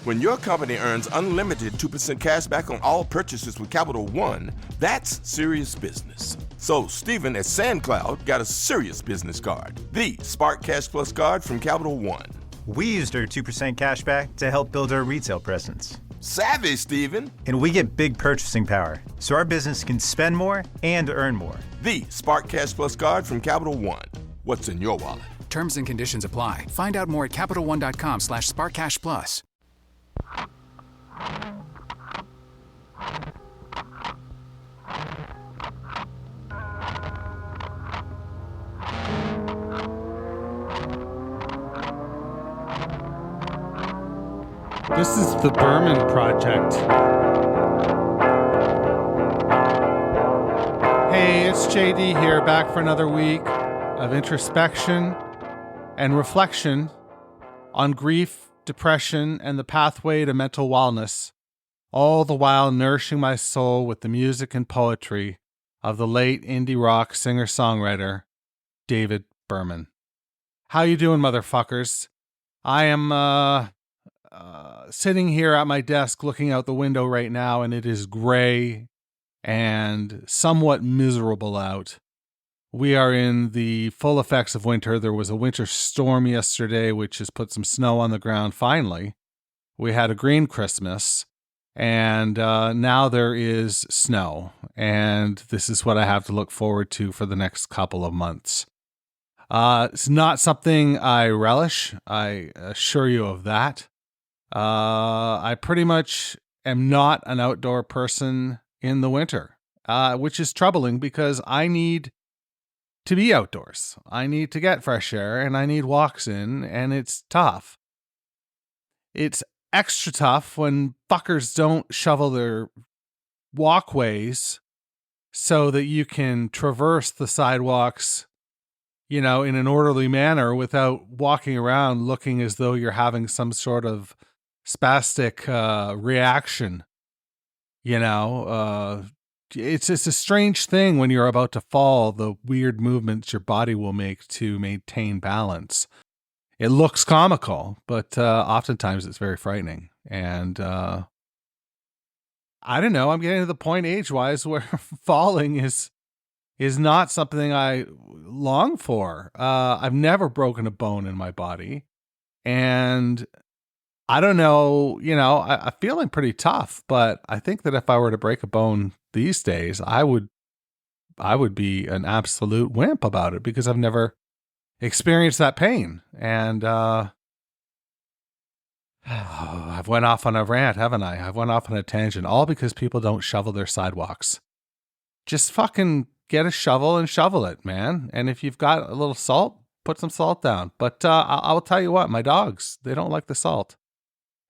When your company earns unlimited 2% cash back on all purchases with Capital One, that's serious business. So Stephen at SandCloud got a serious business card, the Spark Cash Plus card from Capital One. We used our 2% cash back to help build our retail presence. Savvy, Stephen. And we get big purchasing power, so our business can spend more and earn more. The Spark Cash Plus card from Capital One. What's in your wallet? Terms and conditions apply. Find out more at CapitalOne.com/SparkCashPlus. This is the Berman Project. Hey, it's JD here, back for another week of introspection and reflection on grief, depression, and the pathway to mental wellness, all the while nourishing my soul with the music and poetry of the late indie rock singer-songwriter, David Berman. How you doing, motherfuckers? I am, sitting here at my desk looking out the window right now, and it is gray and somewhat miserable out. We are in the full effects of winter. There was a winter storm yesterday, which has put some snow on the ground finally. We had a green Christmas, and now there is snow, and this is what I have to look forward to for the next couple of months. It's not something I relish, I assure you of that. I pretty much am not an outdoor person in the winter, which is troubling because I need to be outdoors. I need to get fresh air and I need walks in, and it's tough. It's extra tough when fuckers don't shovel their walkways so that you can traverse the sidewalks, you know, in an orderly manner without walking around looking as though you're having some sort of spastic reaction. You know, it's a strange thing when you're about to fall, the weird movements your body will make to maintain balance. It looks comical, but oftentimes it's very frightening. And I don't know, I'm getting to the point age-wise where falling is not something I long for. I've never broken a bone in my body. And I don't know, you know, I'm feeling pretty tough, but I think that if I were to break a bone these days, I would be an absolute wimp about it because I've never experienced that pain. And I've went off on a rant, haven't I? I've went off on a tangent, all because people don't shovel their sidewalks. Just fucking get a shovel and shovel it, man. And if you've got a little salt, put some salt down. But I'll tell you what, my dogs, they don't like the salt.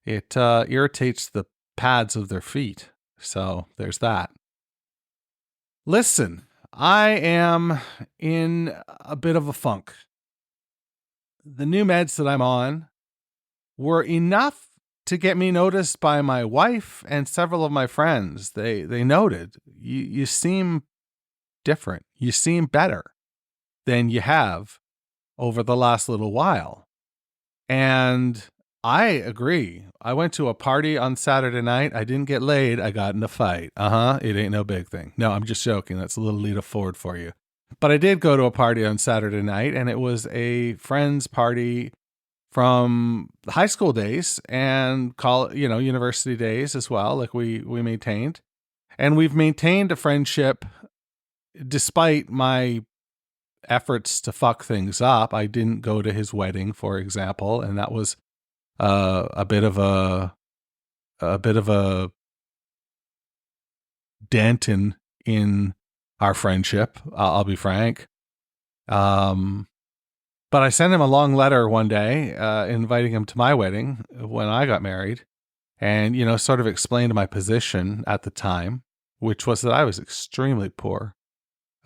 It irritates the pads of their feet. So there's that. Listen, I am in a bit of a funk. The new meds that I'm on were enough to get me noticed by my wife and several of my friends. They noted, you seem different. You seem better than you have over the last little while. And I agree. I went to a party on Saturday night. I didn't get laid. I got in a fight. It ain't no big thing. No, I'm just joking. That's a little lead forward for you. But I did go to a party on Saturday night, and it was a friend's party from high school days and university days as well. Like we maintained, and we've maintained a friendship despite my efforts to fuck things up. I didn't go to his wedding, for example, and that was a bit of a dent in our friendship. I'll be frank. But I sent him a long letter one day, inviting him to my wedding when I got married, and sort of explained my position at the time, which was that I was extremely poor.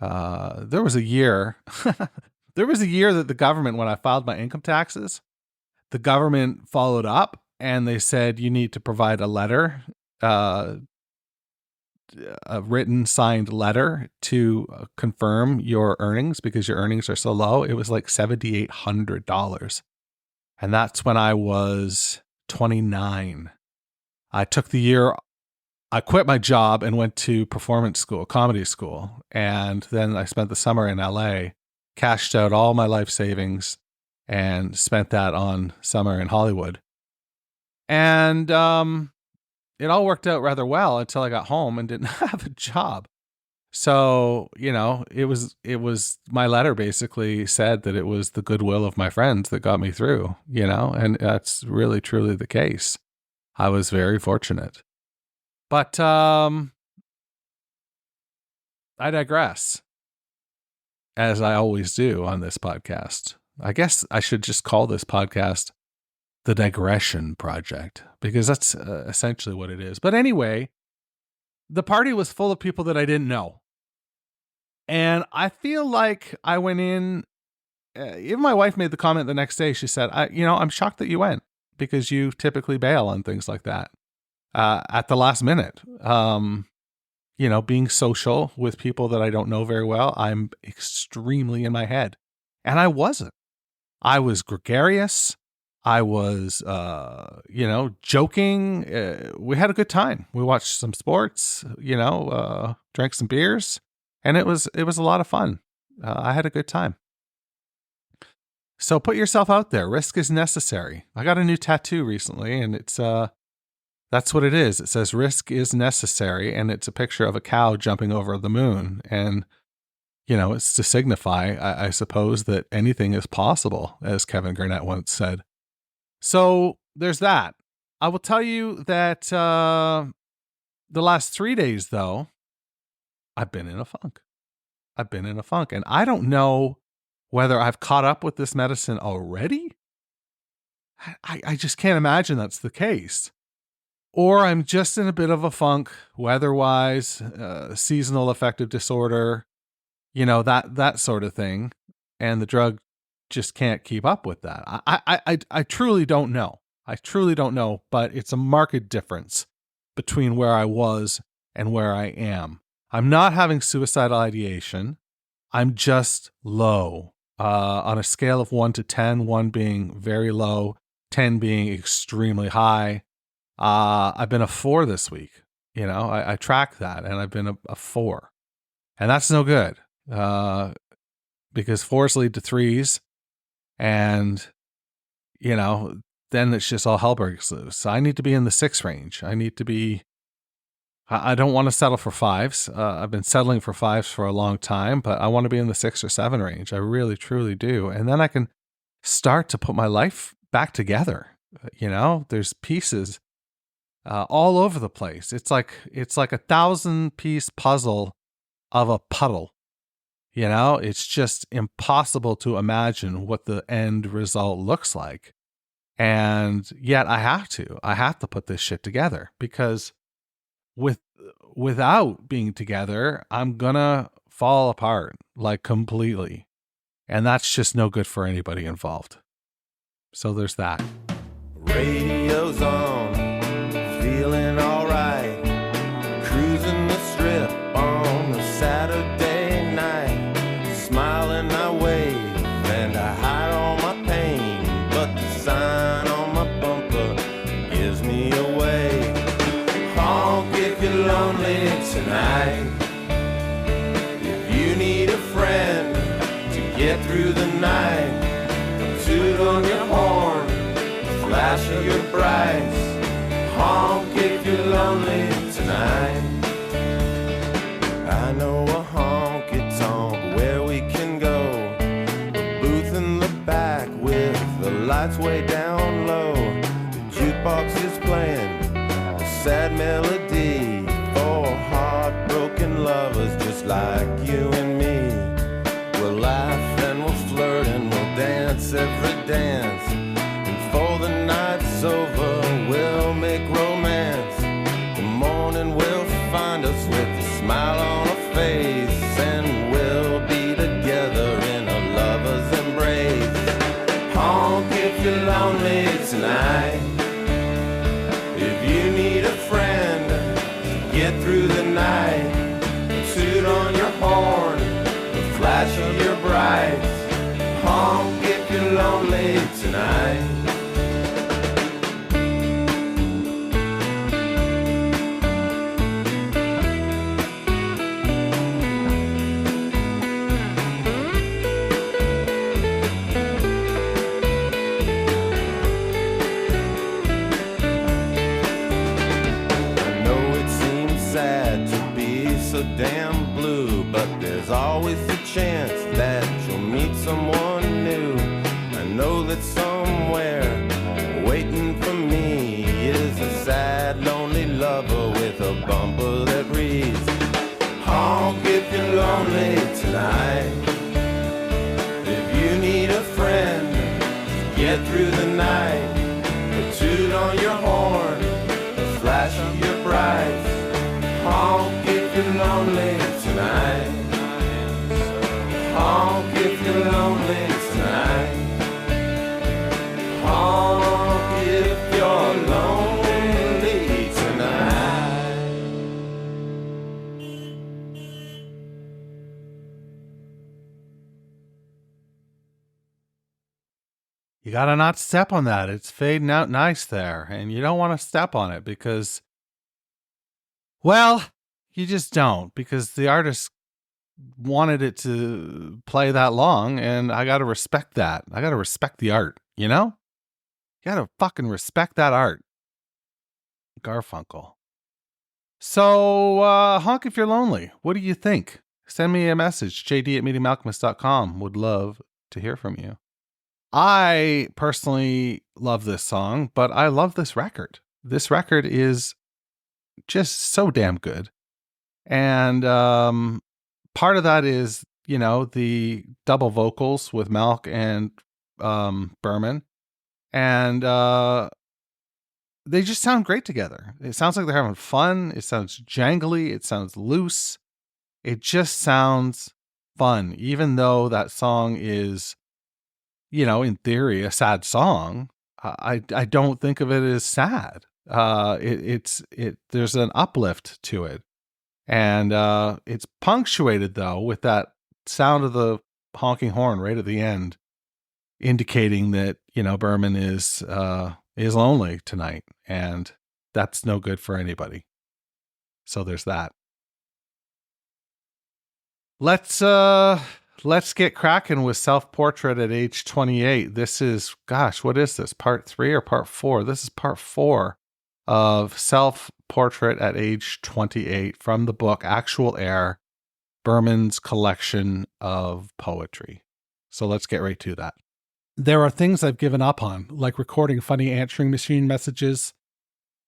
There was a year that the government, when I filed my income taxes, the government followed up and they said, you need to provide a letter, a written signed letter to confirm your earnings because your earnings are so low. It was like $7,800. And that's when I was 29. I took the year, I quit my job and went to performance school, comedy school. And then I spent the summer in LA, cashed out all my life savings and spent that on summer in Hollywood. And it all worked out rather well until I got home and didn't have a job. So, it was my letter basically said that it was the goodwill of my friends that got me through, and that's really, truly the case. I was very fortunate. But I digress, as I always do on this podcast. I guess I should just call this podcast the Digression Project, because that's essentially what it is. But anyway, the party was full of people that I didn't know. And I feel like I went in, even my wife made the comment the next day. She said, I'm shocked that you went, because you typically bail on things like that at the last minute. Being social with people that I don't know very well, I'm extremely in my head. And I wasn't. I was gregarious. I was, joking. We had a good time. We watched some sports, drank some beers, and it was a lot of fun. I had a good time. So put yourself out there. Risk is necessary. I got a new tattoo recently, and it's, that's what it is. It says risk is necessary, and it's a picture of a cow jumping over the moon. And, it's to signify, I suppose, that anything is possible, as Kevin Garnett once said. So there's that. I will tell you that the last 3 days, though, I've been in a funk. And I don't know whether I've caught up with this medicine already. I just can't imagine that's the case. Or I'm just in a bit of a funk, weather-wise, seasonal affective disorder, that sort of thing. And the drug just can't keep up with that. I truly don't know. But it's a marked difference between where I was and where I am. I'm not having suicidal ideation. I'm just low. On a scale of 1 to 10, 1 being very low, 10 being extremely high. I've been a 4 this week. I track that, and I've been a 4. And that's no good. Because 4s lead to 3s. And, then it's just all hell breaks loose. So I need to be in the 6 range. I don't want to settle for 5s. I've been settling for 5s for a long time, but I want to be in the 6 or 7 range. I really, truly do. And then I can start to put my life back together. There's pieces all over the place. It's like a 1,000-piece puzzle of a puddle. It's just impossible to imagine what the end result looks like. And yet I have to put this shit together, because without being together, I'm gonna fall apart, like, completely. And that's just no good for anybody involved. So there's that. Radio's on, feeling alright, cruising the strip on a Saturday night, smiling I wave and I hide all my pain, but the sign on my bumper gives me away. Honk if you're lonely tonight, if you need a friend to get through the night, toot on your horn, flash of your brights. Honk if you're lonely tonight. I know a honky-tonk where we can go, a booth in the back with the lights way down low. The jukebox is playing a sad melody for heartbroken lovers just like you and me. We'll laugh and we'll flirt and we'll dance every dance. Before the night's over, we'll make romance. The morning will find us with a smile on our face, and we'll be together in a lover's embrace. Honk if you're lonely tonight, if you need a friend to get through the night, toot on your horn, the flash of your brights. Honk if you're lonely tonight. so damn blue, but there's always a chance that you'll meet someone new. I know that somewhere waiting for me is a sad, lonely lover with a bumper that reads, honk if you're lonely tonight. If you need a friend to get through the night, a toot on your horn, a flash of your brights. Honk if you're lonely tonight. Honk if you're lonely tonight. Honk if you're lonely tonight. You gotta not step on that. It's fading out nice there, and you don't want to step on it because, well, you just don't, because the artist wanted it to play that long, and I gotta respect that. I gotta respect the art, you know? You gotta fucking respect that art. Garfunkel. So, honk if you're lonely. What do you think? Send me a message, jd@meetingmalcolmus.com. Would love to hear from you. I personally love this song, but I love this record. This record is just so damn good. And part of that is, you know, the double vocals with Malk and Berman. And they just sound great together. It sounds like they're having fun. It sounds jangly. It sounds loose. It just sounds fun, even though that song is, you know, in theory, a sad song. I don't think of it as sad. There's an uplift to it, and it's punctuated though with that sound of the honking horn right at the end, indicating that, you know, Berman is lonely tonight, and that's no good for anybody. So there's that. Let's get cracking with Self-Portrait at age 28. This is, gosh, what is this? Part 3 or part 4? This is part 4 of Self-Portrait at age 28 from the book Actual Air, Berman's collection of poetry. So let's get right to that. There are things I've given up on, like recording funny answering machine messages.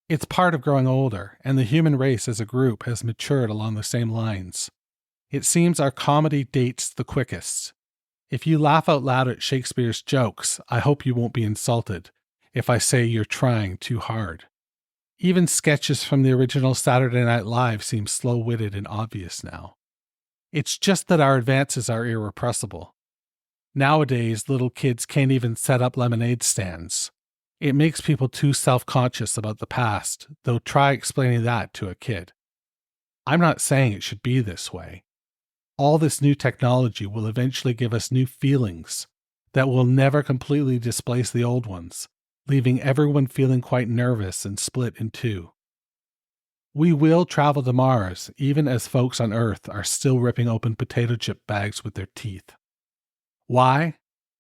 It's part of growing older, and the human race as a group has matured along the same lines. It seems our comedy dates the quickest. If you laugh out loud at Shakespeare's jokes, I hope you won't be insulted if I say you're trying too hard. Even sketches from the original Saturday Night Live seem slow-witted and obvious now. It's just that our advances are irrepressible. Nowadays, little kids can't even set up lemonade stands. It makes people too self-conscious about the past, though try explaining that to a kid. I'm not saying it should be this way. All this new technology will eventually give us new feelings that will never completely displace the old ones, leaving everyone feeling quite nervous and split in two. We will travel to Mars, even as folks on Earth are still ripping open potato chip bags with their teeth. Why?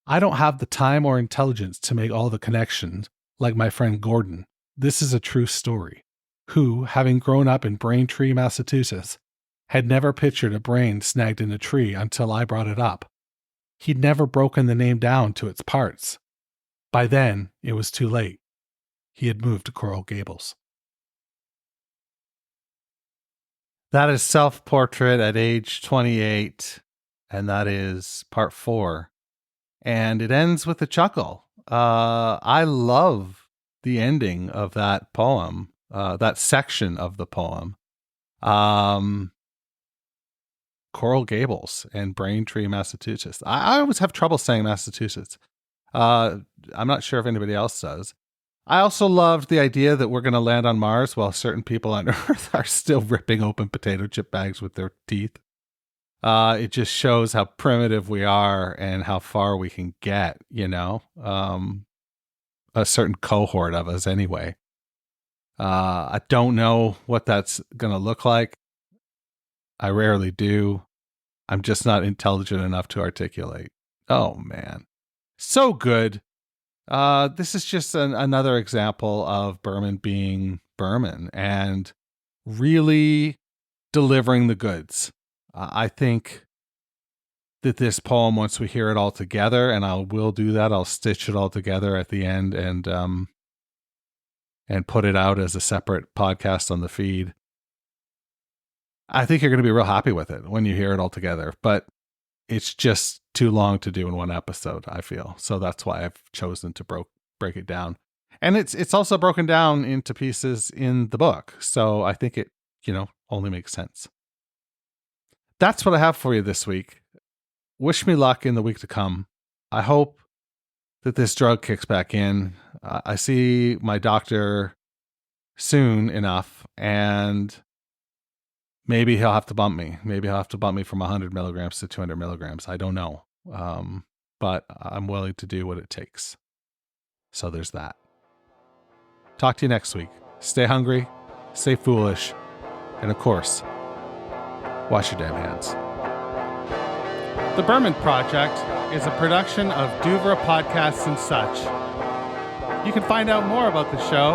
I don't have the time or intelligence to make all the connections, like my friend Gordon. This is a true story, who, having grown up in Braintree, Massachusetts, had never pictured a brain snagged in a tree until I brought it up. He'd never broken the name down to its parts. By then, it was too late. He had moved to Coral Gables. That is Self-Portrait at age 28, and that is part 4. And it ends with a chuckle. I love the ending of that poem, that section of the poem. Coral Gables and Braintree, Massachusetts. I always have trouble saying Massachusetts. I'm not sure if anybody else does. I also loved the idea that we're going to land on Mars while certain people on Earth are still ripping open potato chip bags with their teeth. It just shows how primitive we are and how far we can get, you know, a certain cohort of us anyway. I don't know what that's going to look like. I rarely do. I'm just not intelligent enough to articulate. Oh, man. So good. This is just another example of Berman being Berman and really delivering the goods. I think that this poem, once we hear it all together, and I will do that, I'll stitch it all together at the end and put it out as a separate podcast on the feed. I think you're going to be real happy with it when you hear it all together, but it's just too long to do in one episode, I feel. So that's why I've chosen to break it down. And it's also broken down into pieces in the book. So I think it, only makes sense. That's what I have for you this week. Wish me luck in the week to come. I hope that this drug kicks back in. I see my doctor soon enough, and maybe he'll have to bump me. Maybe he'll have to bump me from 100 milligrams to 200 milligrams. I don't know. But I'm willing to do what it takes. So there's that. Talk to you next week. Stay hungry, stay foolish, and of course, wash your damn hands. The Berman Project is a production of Duvra Podcasts and Such. You can find out more about the show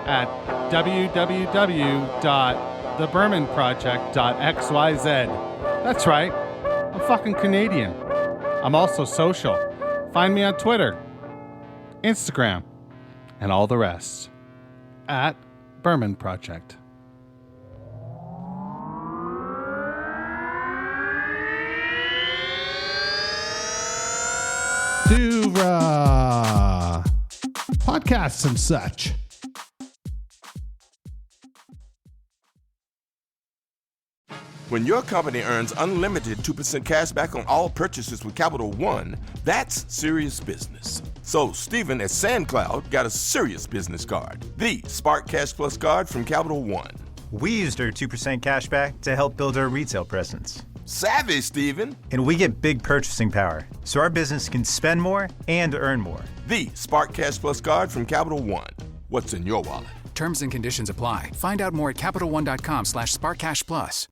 at www.thebermanproject.xyz. That's right, I'm fucking Canadian. I'm also social. Find me on Twitter, Instagram, and all the rest at Berman Project. Duvra Podcasts and Such. When your company earns unlimited 2% cash back on all purchases with Capital One, that's serious business. So Stephen at SandCloud got a serious business card, the Spark Cash Plus card from Capital One. We used our 2% cash back to help build our retail presence. Savvy, Stephen. And we get big purchasing power, so our business can spend more and earn more. The Spark Cash Plus card from Capital One. What's in your wallet? Terms and conditions apply. Find out more at CapitalOne.com/SparkCashPlus.